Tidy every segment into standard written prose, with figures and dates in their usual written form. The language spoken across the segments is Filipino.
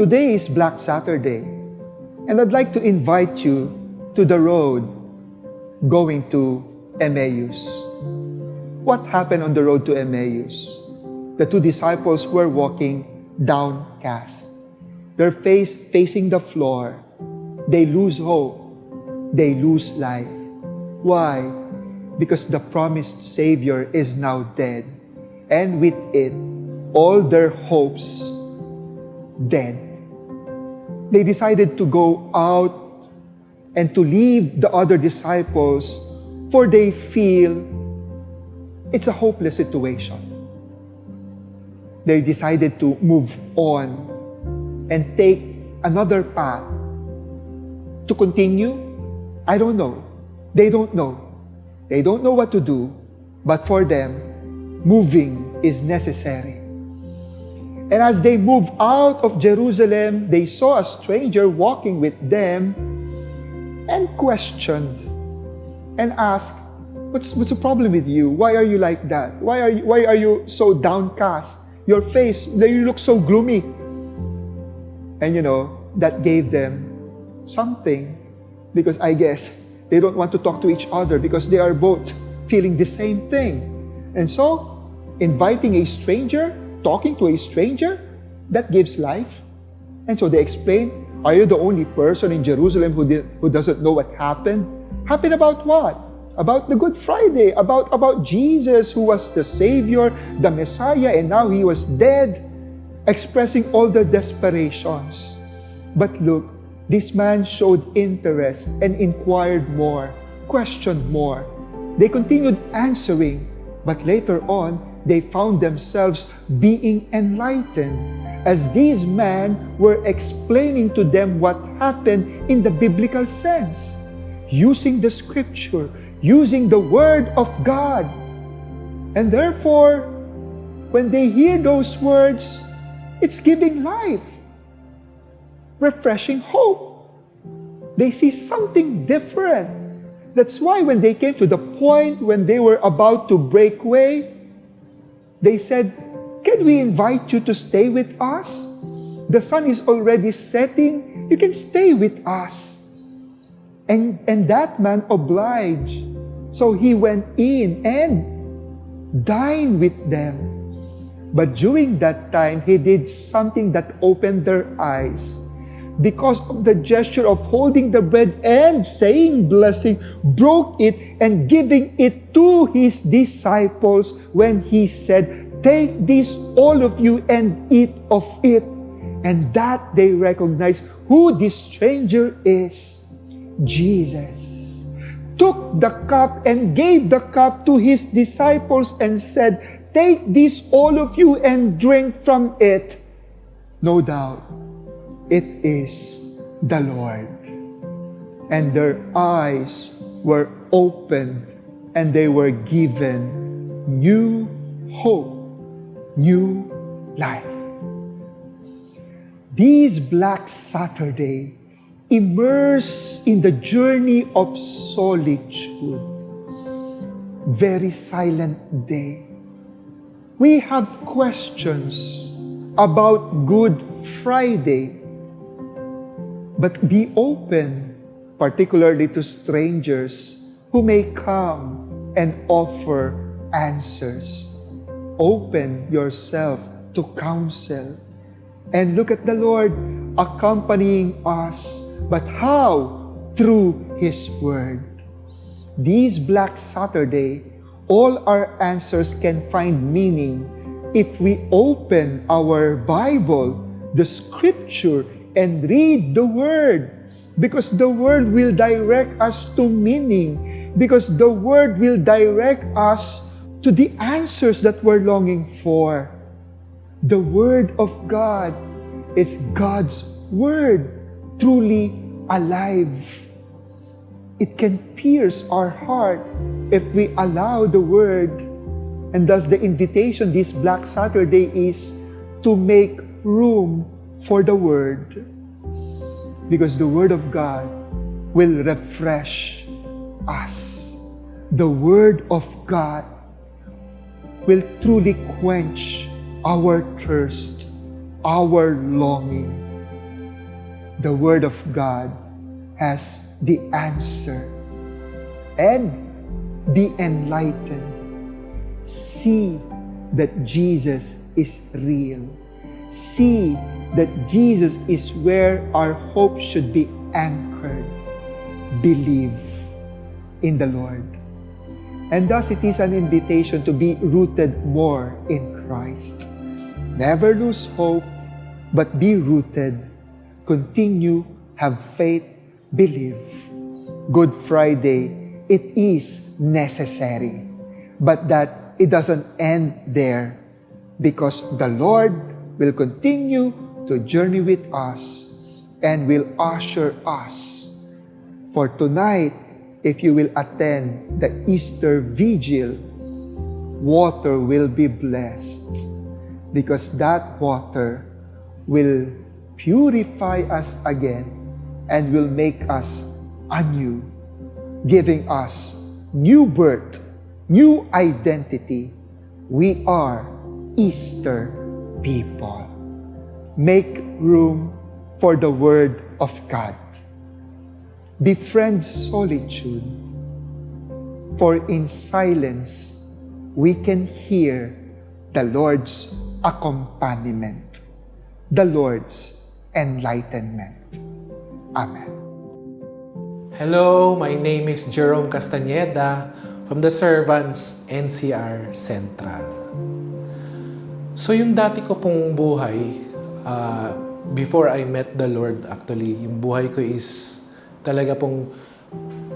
Today is Black Saturday, and I'd like to invite you to the road going to Emmaus. What happened on the road to Emmaus? The two disciples were walking downcast, their face facing the floor. They lose hope. They lose life. Why? Because the promised Savior is now dead, and with it, all their hopes dead. They decided to go out and to leave the other disciples, for they feel it's a hopeless situation. They decided to move on and take another path. To continue? I don't know. They don't know. They don't know what to do, but for them, moving is necessary. And as they moved out of Jerusalem, they saw a stranger walking with them and questioned and asked, What's the problem with you? Why are you like that? Why are you so downcast? Your face, you look so gloomy. And that gave them something, because I guess they don't want to talk to each other because they are both feeling the same thing. And so, inviting a stranger, talking to a stranger, that gives life. And so they explained, are you the only person in Jerusalem who doesn't know what happened? Happened about what? About the Good Friday, about Jesus, who was the Savior, the Messiah, and now He was dead, expressing all their desperations. But look, this man showed interest and inquired more, questioned more. They continued answering, but later on, they found themselves being enlightened as these men were explaining to them what happened in the biblical sense, using the Scripture, using the Word of God. And therefore, when they hear those words, it's giving life, refreshing hope. They see something different. That's why when they came to the point when they were about to break away, they said, can we invite you to stay with us? The sun is already setting. You can stay with us. And that man obliged. So he went in and dined with them. But during that time, he did something that opened their eyes. Because of the gesture of holding the bread and saying blessing, broke it and giving it to his disciples when he said, take this, all of you, and eat of it. And that they recognize who this stranger is, Jesus. Took the cup and gave the cup to his disciples and said, take this, all of you, and drink from it. No doubt, it is the Lord. And their eyes were opened and they were given new hope, new life. This Black Saturday, immersed in the journey of solitude, very silent day, we have questions about Good Friday. But be open, particularly to strangers who may come and offer answers. Open yourself to counsel. And look at the Lord accompanying us. But how? Through His Word. This Black Saturday, all our answers can find meaning if we open our Bible, the Scripture, and read the Word. Because the Word will direct us to meaning. Because the Word will direct us to the answers that we're longing for. The Word of God is God's Word, truly alive. It can pierce our heart if we allow the Word. And thus the invitation this Black Saturday is to make room for the Word. Because the Word of God will refresh us. The Word of God will truly quench our thirst, our longing. the Word of God has the answer. And be enlightened. See that Jesus is real. See that Jesus is where our hope should be anchored. Believe in the Lord. And thus it is an invitation to be rooted more in Christ. Never lose hope, but be rooted. Continue, have faith, believe. Good Friday, it is necessary, but that it doesn't end there, because the Lord will continue to journey with us and will usher us. For tonight, if you will attend the Easter Vigil, water will be blessed, because that water will purify us again and will make us anew, giving us new birth, new identity. We are Easter people. Make room for the Word of God. Befriend solitude, for in silence we can hear the Lord's accompaniment, the Lord's enlightenment. Amen. Hello, my name is Jerome Castañeda from the Servants NCR Central. So yung dati ko pong buhay, before I met the Lord, actually, yung buhay ko is talaga pong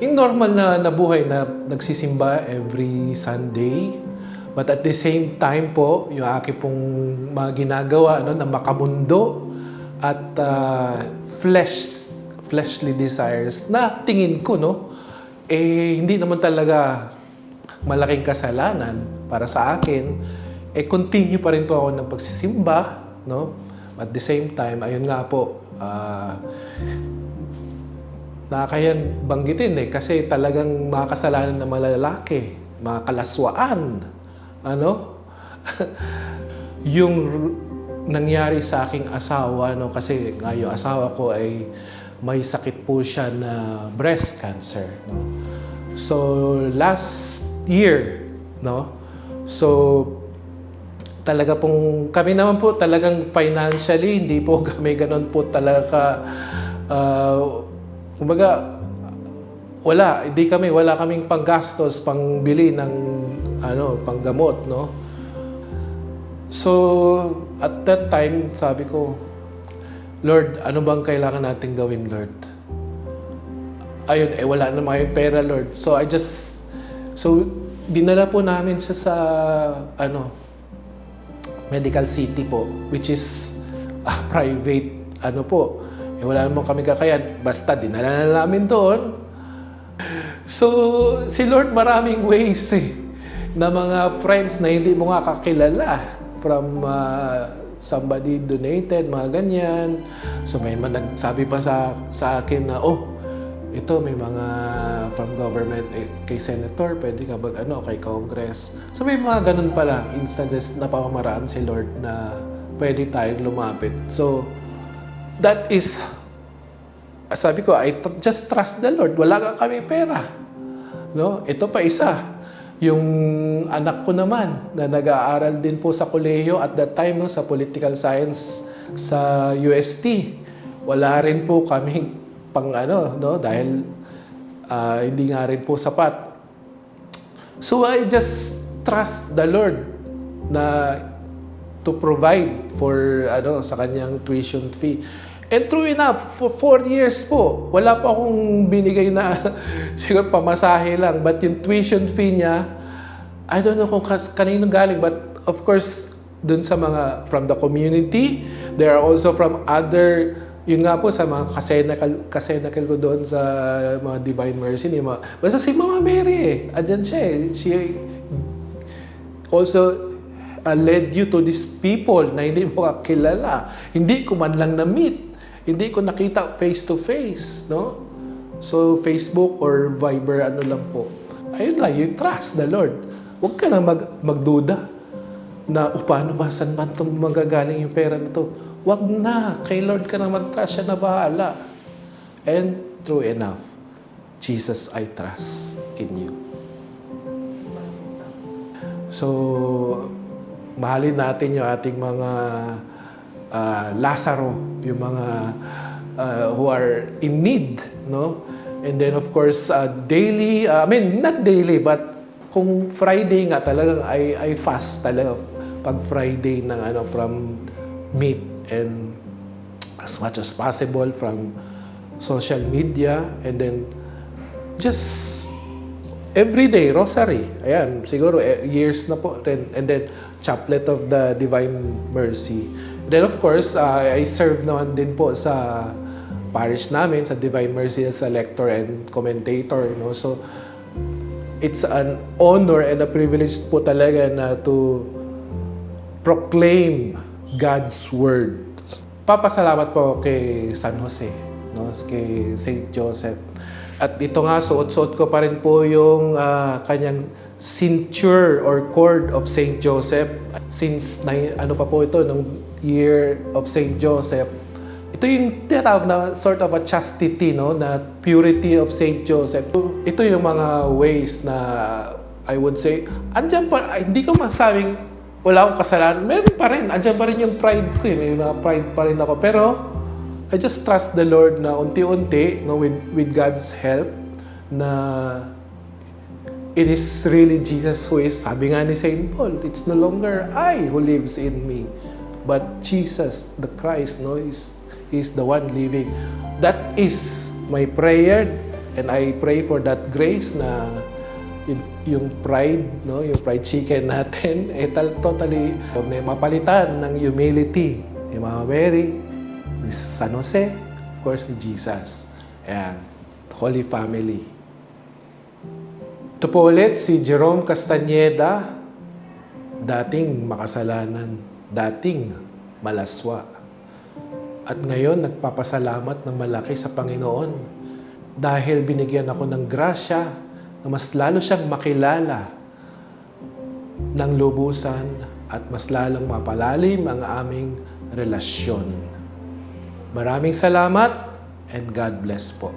yung normal na buhay na nagsisimba every Sunday. But at the same time po, yung aking pong mga ginagawa na makamundo at fleshly desires na tingin ko, hindi naman talaga malaking kasalanan para sa akin. Continue pa rin po ako ng pagsisimba, At the same time, ayun nga po, nakakayang banggitin kasi talagang mga kasalanan ng mga lalaki, mga kalaswaan, yung nangyari sa aking asawa, kasi nga yung asawa ko ay may sakit po siya na breast cancer, So last year, so talaga pong kami naman po talagang financially hindi po kami ganoon po talaga kumbaga wala kaming panggastos, pangbili ng panggamot, So at that time sabi ko, Lord, ano bang kailangan natin gawin, Lord? Ayun, wala na mga pera, Lord. So dinala po namin siya sa Medical City po, which is private po. Wala naman kami kakayan, basta dinala na namin doon. So si Lord maraming ways na mga friends na hindi mo nga kakilala, from somebody donated, mga ganyan. So may nagsabi pa sa akin na, ito may mga from government, kay senator, pwede ka kay Congress. So may mga ganun pala instances na pamamaraan si Lord na pwede tayong lumapit. So that is, sabi ko, I just trust the Lord. Wala ka kami pera. Ito pa isa. Yung anak ko naman na nag-aaral din po sa kolehiyo at that time sa political science sa UST. Wala rin po kaming dahil hindi nga rin po sapat. So I just trust the Lord na to provide for sa kanyang tuition fee. And true enough, for 4 years po, wala po akong binigay na siguro pamasahe lang. But yung tuition fee niya, I don't know kung kanino galing. But of course, dun sa mga from the community, there are also from other, yun nga po sa mga kasenakal ko doon sa mga Divine Mercy. Basta si Mama Mary andyan siya She also led you to these people na hindi mo kakilala. Hindi ko man lang na-meet. Hindi ko nakita face-to-face, So, Facebook or Viber, lang po. Ayun lang, you trust the Lord. Huwag ka na magduda na, paano ba, saan man magagaling yung pera na to? wag na. Kay Lord ka na mag-trust, siya na bahala. And true enough, Jesus, I trust in you. So, mahalin natin yung ating mga Lazaro, yung mga who are in need, no? And then of course, daily, not daily, but kung Friday nga talagang I fast talaga pag Friday ng from meat and as much as possible from social media, and then just every day rosary. Ayan, siguro years na po. And then Chaplet of the Divine Mercy. Then of course, I serve naman din po sa parish namin, sa Divine Mercy as a lector and commentator. No? So, it's an honor and a privilege po talaga na to proclaim God's Word. Papasalamat po kay San Jose, no? Kay Saint Joseph. At ito nga, suot-suot ko pa rin po yung kanyang cincture or cord of Saint Joseph. Since, pa po ito, ng year of Saint Joseph. Ito yung tinatawag na sort of a chastity, no? Na purity of Saint Joseph. Ito yung mga ways na I would say, andyan pa, hindi ko masabing wala akong kasalanan. Meron pa rin, andyan pa rin yung pride ko. May mga pride pa rin ako. Pero, I just trust the Lord na unti-unti, no, with God's help, na it is really Jesus who is, sabi nga ni Saint Paul, it's no longer I who lives in me, but Jesus, the Christ, no, is the one living. That is my prayer, and I pray for that grace na yung pride, no, yung pride chicken natin, totally mapalitan ng humility ni Mama Mary, ni San Jose, of course, ni Jesus, and Holy Family. Ito po ulit si Jerome Castañeda, dating makasalanan, dating malaswa. At ngayon, nagpapasalamat ng malaki sa Panginoon dahil binigyan ako ng grasya na mas lalo siyang makilala ng lubusan at mas lalong mapalalim ang aming relasyon. Maraming salamat and God bless po.